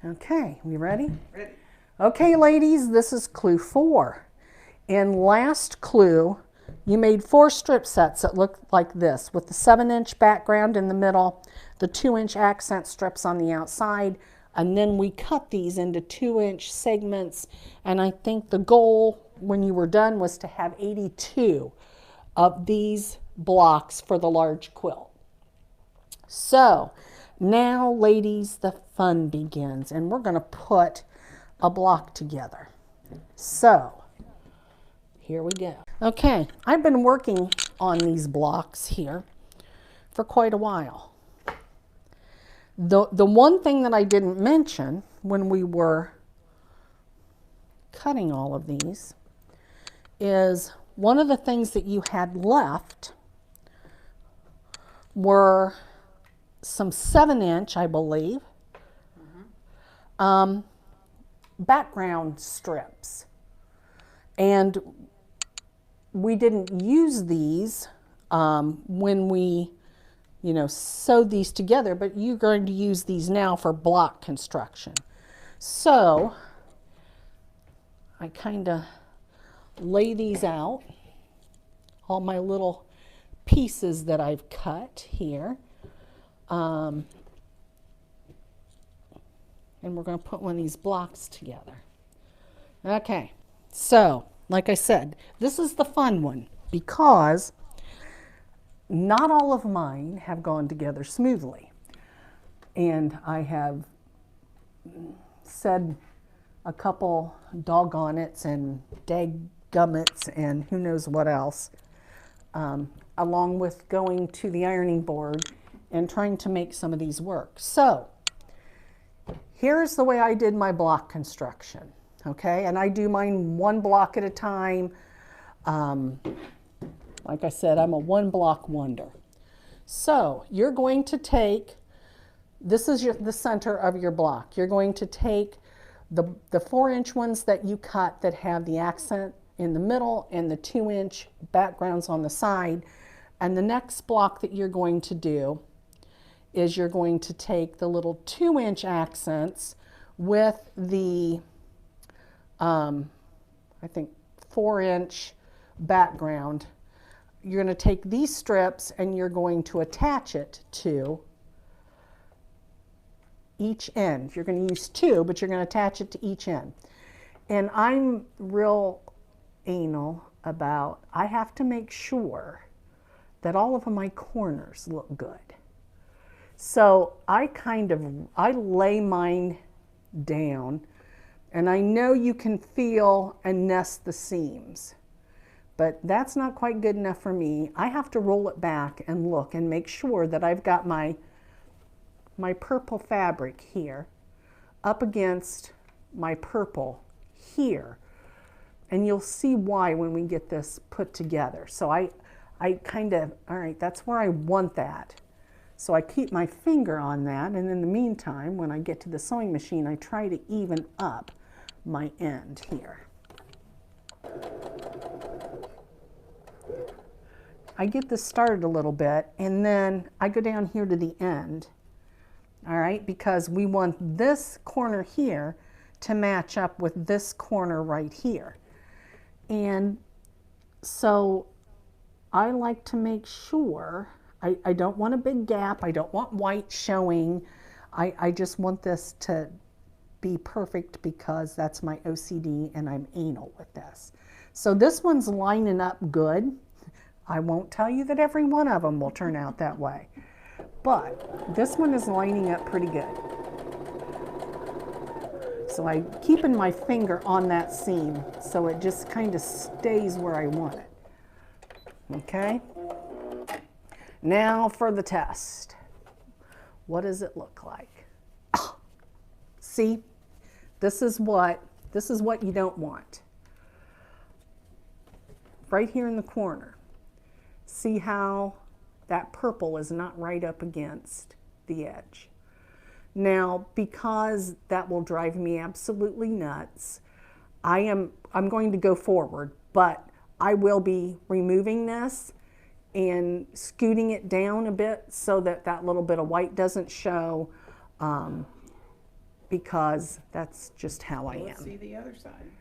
Okay, we ready? Ready. Okay, ladies, this is clue 4. In last clue, you made 4 strip sets that look like this, with the 7-inch background in the middle, the 2-inch accent strips on the outside, and then we cut these into 2-inch segments, and I think the goal when you were done was to have 82 of these blocks for the large quilt. So now, ladies, the fun begins, and we're going to put a block together. So here we go. Okay, I've been working on these blocks here for quite a while. The one thing that I didn't mention when we were cutting all of these is one of the things that you had left were some 7-inch, I believe, background strips. And we didn't use these when we, sewed these together, but you're going to use these now for block construction. So I kind of lay these out, all my little pieces that I've cut here. And we're going to put one of these blocks together. Okay, so like I said, this is the fun one because not all of mine have gone together smoothly. And I have said a couple doggone it's and dadgummits and who knows what else, along with going to the ironing board and trying to make some of these work. So here's the way I did my block construction, okay? And I do mine one block at a time. Like I said, I'm a one block wonder. So you're going to take, this is the center of your block. You're going to take the 4-inch ones that you cut that have the accent in the middle and the 2-inch backgrounds on the side. And the next block that you're going to do is you're going to take the little 2-inch accents with the, I think, 4-inch background. You're going to take these strips and you're going to attach it to each end. You're going to use 2, but you're going to attach it to each end. And I'm real anal about, I have to make sure that all of my corners look good. So I lay mine down, and I know you can feel and nest the seams, but that's not quite good enough for me. I have to roll it back and look and make sure that I've got my purple fabric here up against my purple here. And you'll see why when we get this put together. So I kind of, all right, that's where I want that. So I keep my finger on that, and in the meantime, when I get to the sewing machine, I try to even up my end here. I get this started a little bit, and then I go down here to the end, all right, because we want this corner here to match up with this corner right here. And so I like to make sure, I don't want a big gap, I don't want white showing, I just want this to be perfect because that's my OCD and I'm anal with this. So this one's lining up good. I won't tell you that every one of them will turn out that way, but this one is lining up pretty good. So I'm keeping my finger on that seam so it just kind of stays where I want it. Okay? Now for the test. What does it look like? Oh, see, this is what you don't want. Right here in the corner. See how that purple is not right up against the edge. Now, because that will drive me absolutely nuts, I'm going to go forward, but I will be removing this and scooting it down a bit so that that little bit of white doesn't show. because that's just how I Let's am. see the other side.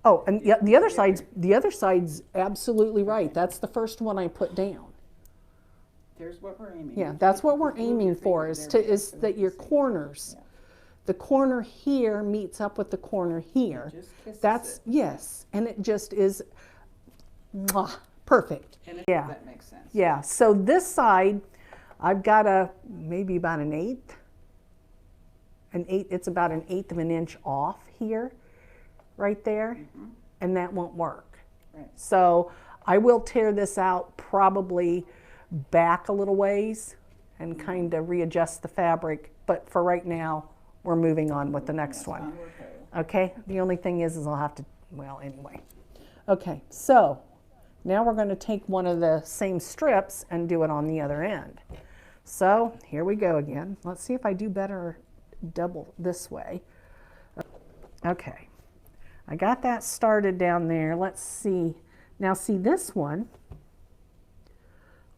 Oh, and the other side's absolutely right. That's the first one I put down. There's what we're aiming. Yeah, that's what we're aiming for, is that your corners, the corner here meets up with the corner here. That's, yes, and it just is perfect. And Yeah, that makes sense. yeah. So this side, I've got maybe about an eighth. It's about an eighth of an inch off here, right there, and that won't work. Right. So I will tear this out probably back a little ways and kind of readjust the fabric, but for right now, we're moving on with the next one. Okay, the only thing is I'll have to, well, anyway. Okay, so now we're going to take one of the same strips and do it on the other end. So here we go again. Let's see if I do better double this way. Okay, I got that started down there. Let's see. Now see, this one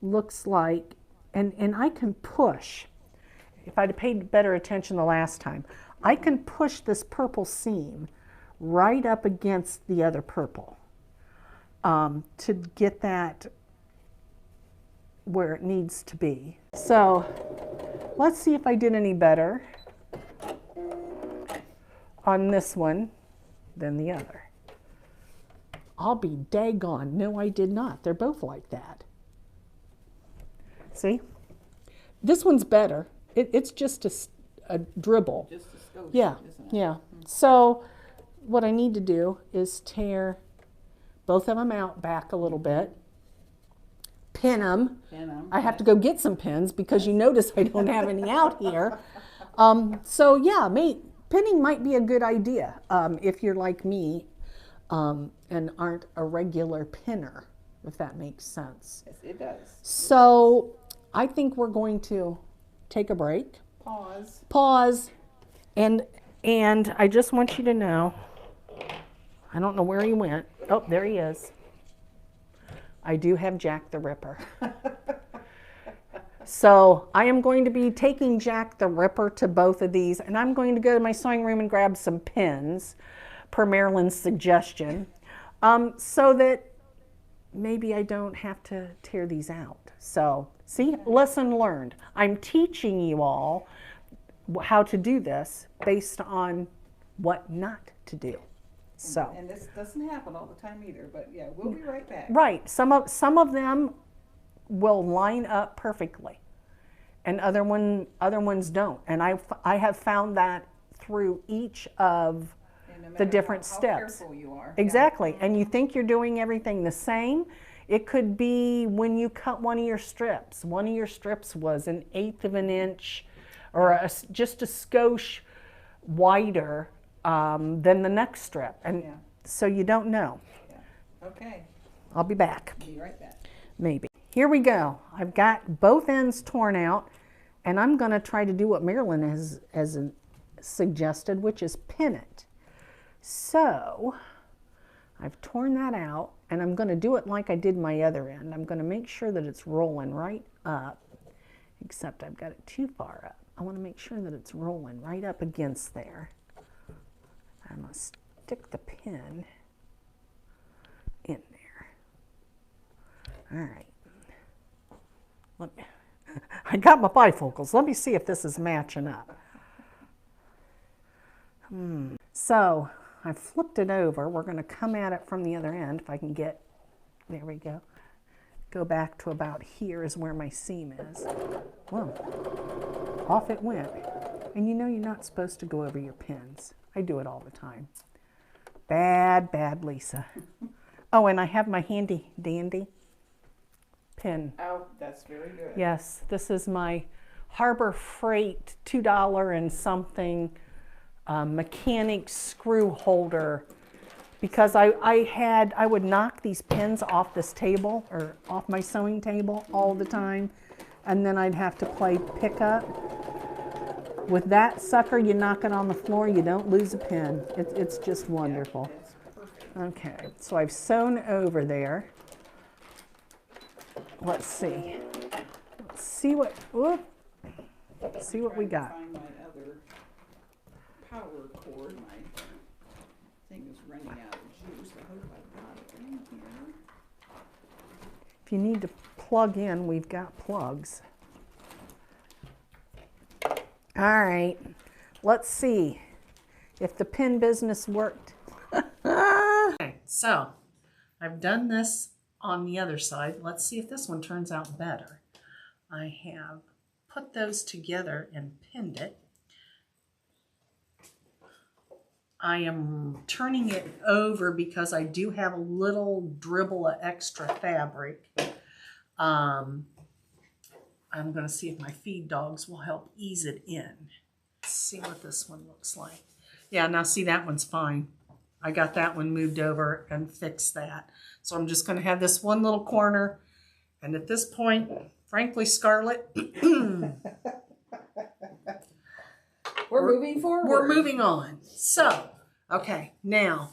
looks like, and I can push. If I'd paid better attention the last time, I can push this purple seam right up against the other purple to get that where it needs to be. So let's see if I did any better on this one than the other. I'll be daggone. No, I did not. They're both like that. See? This one's better. It's just a dribble. Just a skosh, yeah, isn't it? yeah. So what I need to do is tear both of them out back a little bit, pin them. I have to go get some pins because you notice I don't have any out here. So yeah, pinning might be a good idea if you're like me and aren't a regular pinner, if that makes sense. Yes, it does. So I think we're going to take a break. Pause. And I just want you to know, I don't know where he went. Oh, there he is. I do have Jack the Ripper. So I am going to be taking Jack the Ripper to both of these, and I'm going to go to my sewing room and grab some pins, per Marilyn's suggestion, so that maybe I don't have to tear these out. So see, lesson learned. I'm teaching you all how to do this based on what not to do. So, and this doesn't happen all the time either, but yeah, we'll be right back. Right. Some of them will line up perfectly, and other ones don't. And I have found that through each of the different steps. Careful you are. Exactly. And you think you're doing everything the same. It could be when you cut one of your strips. One of your strips was an eighth of an inch or just a skosh wider than the next strip. And so you don't know. Yeah. Okay. I'll be back. Be right back. Maybe. Here we go. I've got both ends torn out, and I'm going to try to do what Marilyn has suggested, which is pin it. So I've torn that out, and I'm going to do it like I did my other end. I'm going to make sure that it's rolling right up, except I've got it too far up. I want to make sure that it's rolling right up against there. I'm going to stick the pin in there. All right. I got my bifocals. Let me see if this is matching up. So I flipped it over. We're going to come at it from the other end. If I can get, there we go. Go back to about here is where my seam is. Whoa, off it went. And you know you're not supposed to go over your pins. I do it all the time. Bad Lisa. Oh, and I have my handy dandy pin. Oh, that's very good. Yes, this is my Harbor Freight $2 and something mechanic screw holder, because I would knock these pins off this table or off my sewing table all the time, and then I'd have to play pickup. With that sucker, you knock it on the floor, you don't lose a pin. It's just wonderful. Okay, so I've sewn over there. Let's see. See what we got. Find my other power cord. My thing is running out of juice. I hope I've got it in here. If you need to plug in, we've got plugs. All right, let's see if the pin business worked. Okay, so I've done this on the other side. Let's see if this one turns out better. I have put those together and pinned it. I am turning it over because I do have a little dribble of extra fabric. I'm going to see if my feed dogs will help ease it in. Let's see what this one looks like. Yeah, now see, that one's fine. I got that one moved over and fixed that. So I'm just going to have this one little corner. And at this point, frankly, Scarlett, we're moving forward. We're moving on. So, okay, now,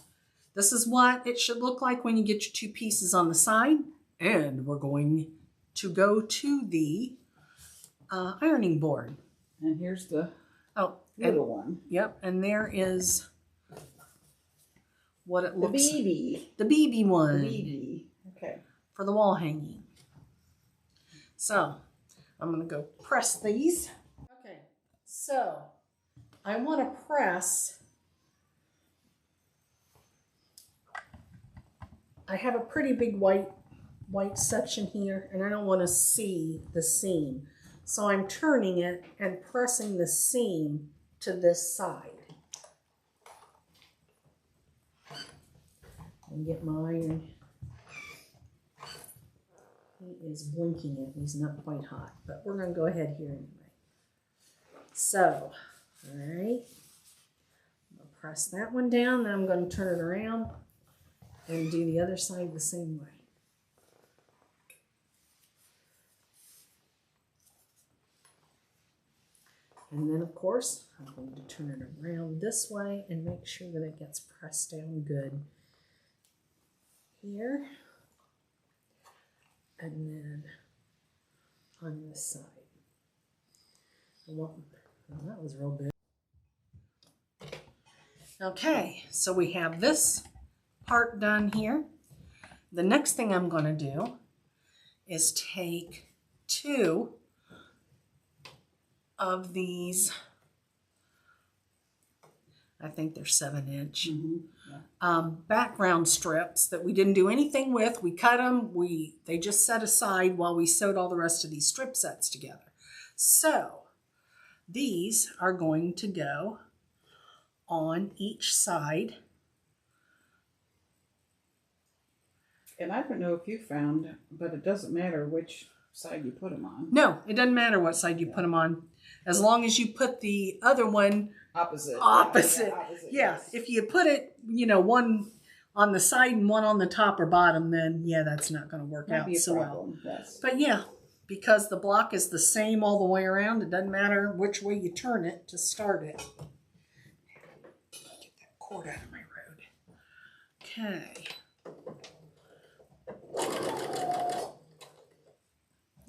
this is what it should look like when you get your two pieces on the side. And we're going to go to the ironing board. And here's the little one. Yep, and there is what it looks like. The BB. The BB one. The BB. Okay. For the wall hanging. So, I'm going to go press these. Okay, so I want to press. I have a pretty big white section here, and I don't want to see the seam. So I'm turning it and pressing the seam to this side. And get my iron. He is blinking it. He's not quite hot, but we're going to go ahead here anyway. So, all right. I'm going to press that one down. Then I'm going to turn it around and do the other side the same way. And then, of course, I'm going to turn it around this way and make sure that it gets pressed down good here. And then on this side. Well, that was real good. Okay, so we have this part done here. The next thing I'm going to do is take two of these, I think they're 7-inch, background strips that we didn't do anything with. We cut them, they just set aside while we sewed all the rest of these strip sets together. So these are going to go on each side. And I don't know if you found, but it doesn't matter which side you put them on. No, it doesn't matter what side you put them on, as long as you put the other one opposite. Yeah. Yes. If you put it, one on the side and one on the top or bottom, then yeah, that's not going to work out so well. Yes. But yeah, because the block is the same all the way around, it doesn't matter which way you turn it to start it. Get that cord out of my road. Okay.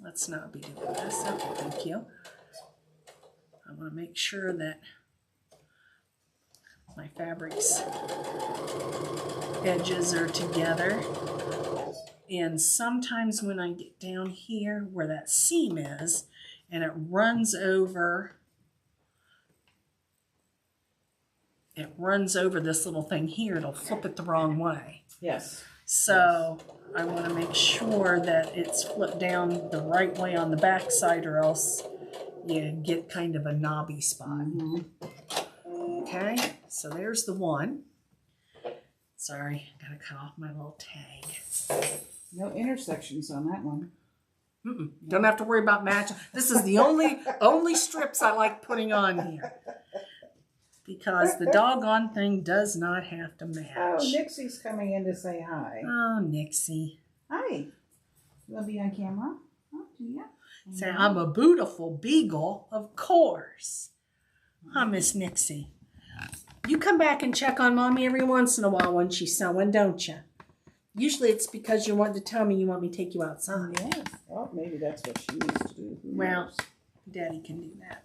Let's not be doing this. Okay, thank you. I want to make sure that my fabric's edges are together. And sometimes when I get down here where that seam is and it runs over this little thing here, it'll flip it the wrong way. Yes. So I want to make sure that it's flipped down the right way on the back side, or else you get kind of a knobby spot. Okay, so there's the one. Sorry, gotta cut off my little tag. No intersections on that one. Don't have to worry about matching. This is the only strips I like putting on here, because the doggone thing does not have to match. Oh, Nixie's coming in to say hi. Oh, Nixie. Hi. You want to be on camera? Oh, yeah. Say, I'm a beautiful beagle, of course. Huh, Miss Nixie? You come back and check on Mommy every once in a while when she's sewing, don't you? Usually it's because you want to tell me you want me to take you outside. Yes. Well, maybe that's what she needs to do. Well, Daddy can do that.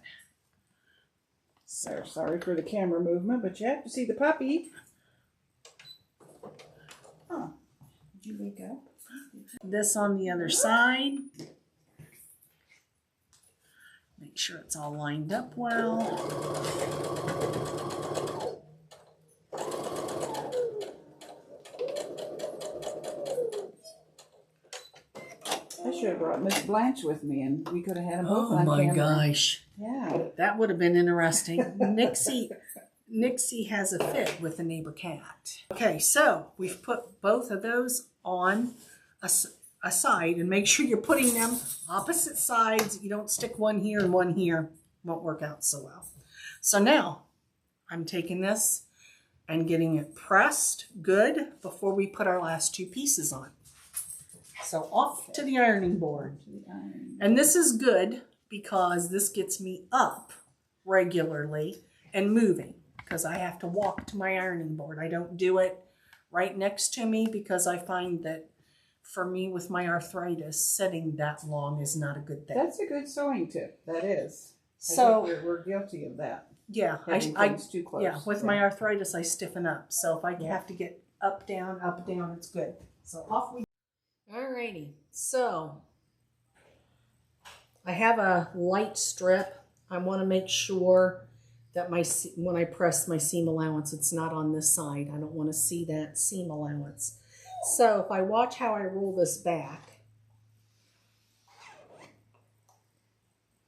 So sorry for the camera movement, but you have to see the puppy. Oh, did you wake up? This on the other side. Make sure it's all lined up well. I should have brought Miss Blanche with me, and we could have had them both Oh on my camera. gosh. Yeah. That would have been interesting. Nixie has a fit with the neighbor cat. Okay, so we've put both of those on a side, and make sure you're putting them opposite sides. You don't stick one here and one here. Won't work out so well. So now I'm taking this and getting it pressed good before we put our last two pieces on. So off to the ironing board. And this is good because this gets me up regularly and moving, because I have to walk to my ironing board. I don't do it right next to me because I find that for me with my arthritis, sitting that long is not a good thing. That's a good sewing tip. That is. So I think we're guilty of that. Yeah, Things too close. Yeah, with my arthritis, I stiffen up. So if I have to get up, down, it's good. So off we go. Alrighty, so I have a light strip. I want to make sure that when I press my seam allowance, it's not on this side. I don't want to see that seam allowance. So if I watch how I roll this back,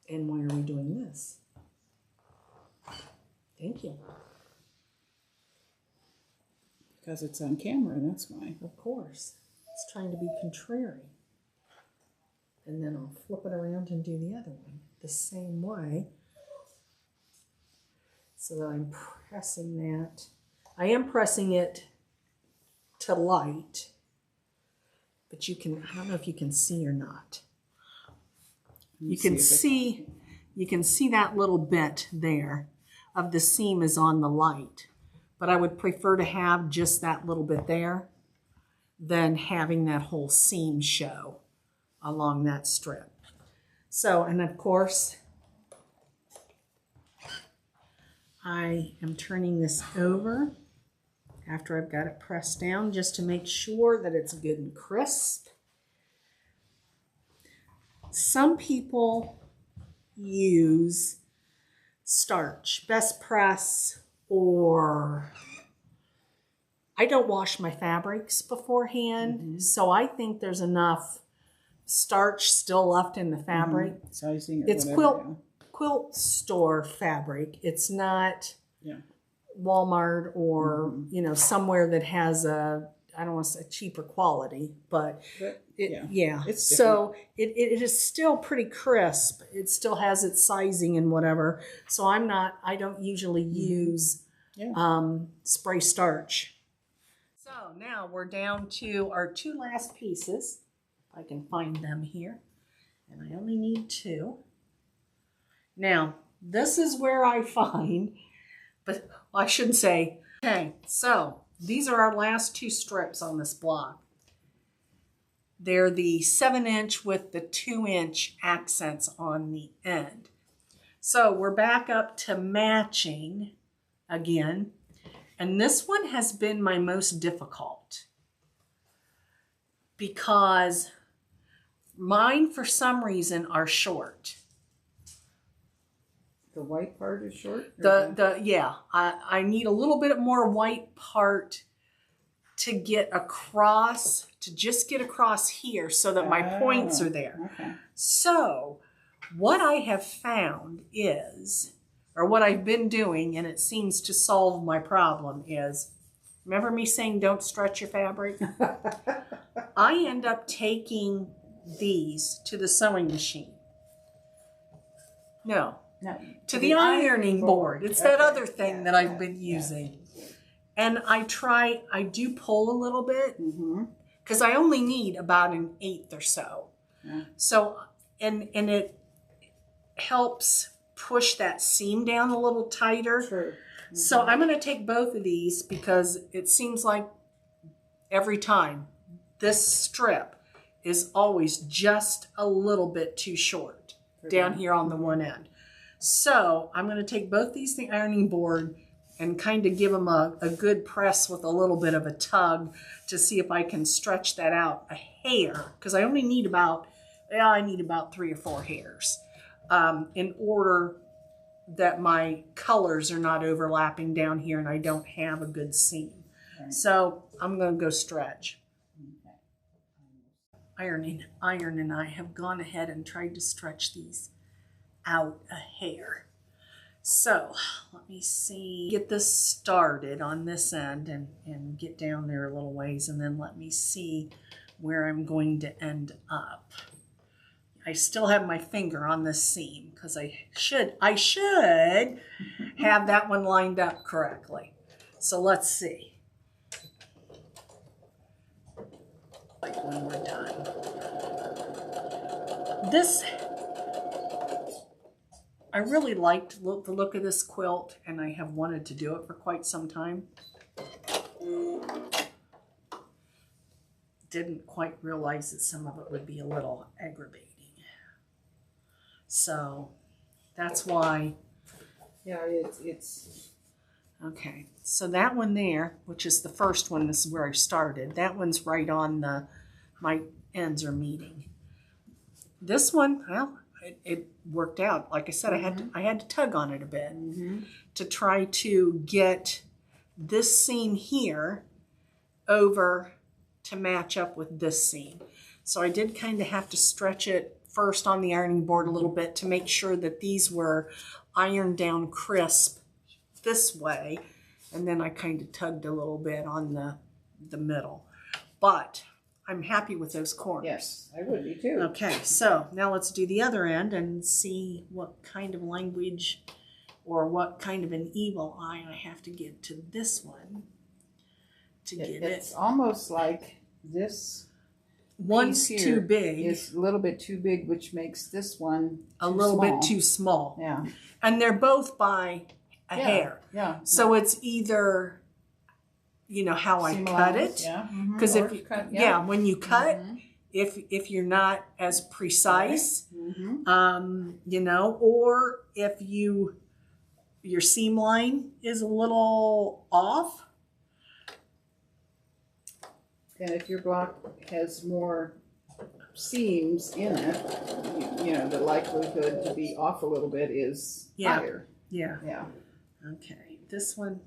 and why are we doing this? Thank you. Because it's on camera, that's why. Of course. It's trying to be contrary. And then I'll flip it around and do the other one the same way. So that I'm pressing that. I am pressing it to light. But I don't know if you can see or not. You can see that little bit there of the seam is on the light. But I would prefer to have just that little bit there than having that whole seam show along that strip. So, and of course, I am turning this over after I've got it pressed down just to make sure that it's good and crisp. Some people use starch, best press, or I don't wash my fabrics beforehand, so I think there's enough starch still left in the fabric. Sizing or It's whatever, quilt store fabric. It's not Walmart or somewhere that has I don't want to say cheaper quality, but it's so it is still pretty crisp. It still has its sizing and whatever. So I don't usually use spray starch. So now we're down to our two last pieces. If I can find them here. And I only need two. Now, this is where I find, but I shouldn't say, okay, so these are our last two strips on this block. They're the 7-inch with the 2-inch accents on the end. So we're back up to matching again. And this one has been my most difficult because mine, for some reason, are short. The white part is short? I need a little bit more white part to get across, to just get across here so that my points are there. Okay. So what I have found is, or what I've been doing, and it seems to solve my problem, is, remember me saying don't stretch your fabric? I end up taking these to the sewing machine. No. To the ironing board. It's that other thing that I've been using. And I do pull a little bit because I only need about 1/8 or so. Yeah. So, and it helps push that seam down a little tighter. True. So I'm going to take both of these because it seems like every time this strip is always just a little bit too short down here on the one end. So I'm going to take both these to the ironing board and kind of give them a good press with a little bit of a tug to see if I can stretch that out a hair, because I only need about, I need about 3 or 4 hairs in order that my colors are not overlapping down here and I don't have a good seam. Right. So I'm going to go stretch. Okay. Iron and I have gone ahead and tried to stretch these out a hair. So let me see, get this started on this end and get down there a little ways, and then let me see where I'm going to end up. I still have my finger on this seam because I should have that one lined up correctly. So let's see. Like when we're done. This, I really liked the look of this quilt, and I have wanted to do it for quite some time. Didn't quite realize that some of it would be a little aggravating. So that's why. Yeah, it's okay. So that one there, which is the first one, this is where I started. That one's right on my ends are meeting. This one, well, it worked out. Like I said, I had to tug on it a bit to try to get this seam here over to match up with this seam. So I did kind of have to stretch it first on the ironing board a little bit to make sure that these were ironed down crisp this way, and then I kind of tugged a little bit on the middle. But I'm happy with those corners. Yes, I would be too. Okay, so now let's do the other end and see what kind of language or what kind of an evil eye I have to give to this one to get it. It's almost like this one's too big. It's a little bit too big, which makes this one a little bit too small. Yeah. And they're both by a hair. Yeah. So it's either, you know, how I cut it. Yeah. Because if you cut, when you cut, if you're not as precise, you know, or if your seam line is a little off. And if your block has more seams in it, you know, the likelihood to be off a little bit is higher. Yeah. Yeah. Okay. This one,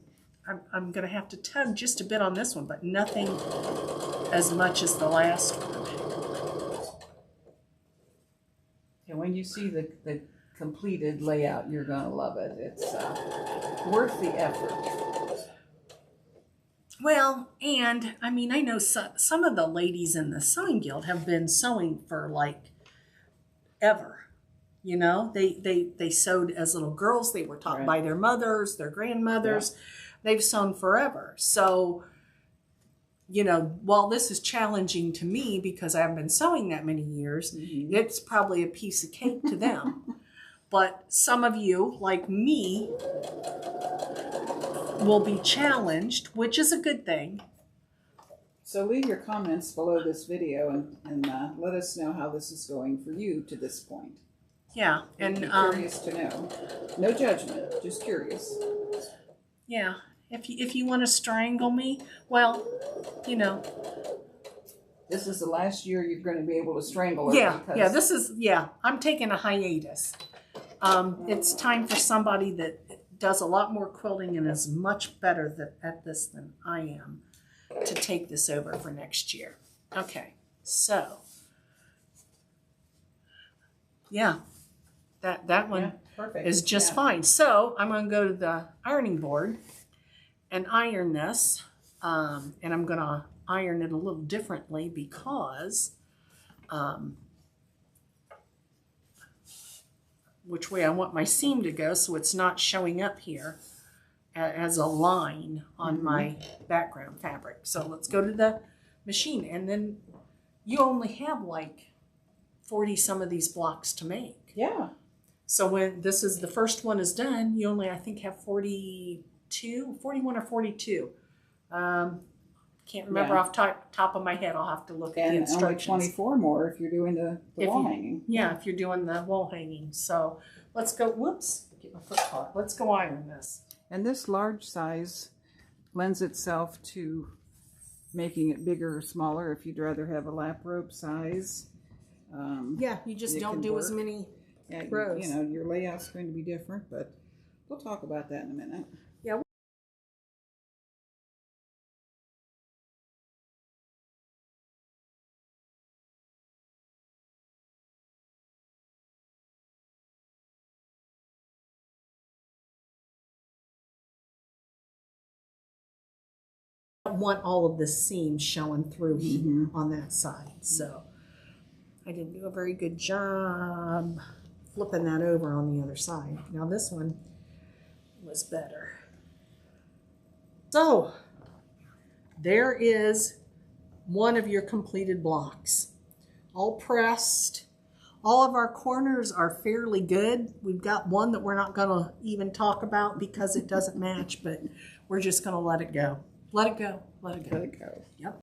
I'm going to have to tug just a bit on this one, but nothing as much as the last one. And when you see the completed layout, you're going to love it. It's worth the effort. Well, and I mean, I know some of the ladies in the sewing guild have been sewing for like ever. You know, they sewed as little girls. They were taught by their mothers, their grandmothers. Yeah. They've sewn forever. So, you know, while this is challenging to me because I haven't been sewing that many years, it's probably a piece of cake to them. But some of you, like me, will be challenged, which is a good thing. So leave your comments below this video and let us know how this is going for you to this point. Yeah, and curious to know. No judgment, just curious. Yeah, if you want to strangle me, well, you know. This is the last year you're going to be able to strangle her. Yeah, this is, I'm taking a hiatus. It's time for somebody that does a lot more quilting and is much better at this than I am to take this over for next year. Okay, so, that one is just fine. So I'm going to go to the ironing board and iron this, and I'm going to iron it a little differently because which way I want my seam to go so it's not showing up here as a line on my background fabric. So let's go to the machine, and then you only have like 40 some of these blocks to make. Yeah. So when this is the first one is done, you only, I think, have 41 or 42. Can't remember off top of my head. I'll have to look at the instructions. And only 24 more if you're doing the wall hanging. Yeah, if you're doing the wall hanging. So let's go, whoops, get my foot caught. Let's go iron this. And this large size lends itself to making it bigger or smaller if you'd rather have a lap robe size. Yeah, you just don't do as many rows. You know, your layout's going to be different, but we'll talk about that in a minute. Yeah. I want all of the seams showing through here on that side, so I didn't do a very good job flipping that over on the other side. Now this one was better. So there is one of your completed blocks, all pressed. All of our corners are fairly good. We've got one that we're not gonna even talk about because it doesn't match, but we're just gonna let it go. Let it go, let it go. Let it go. Yep.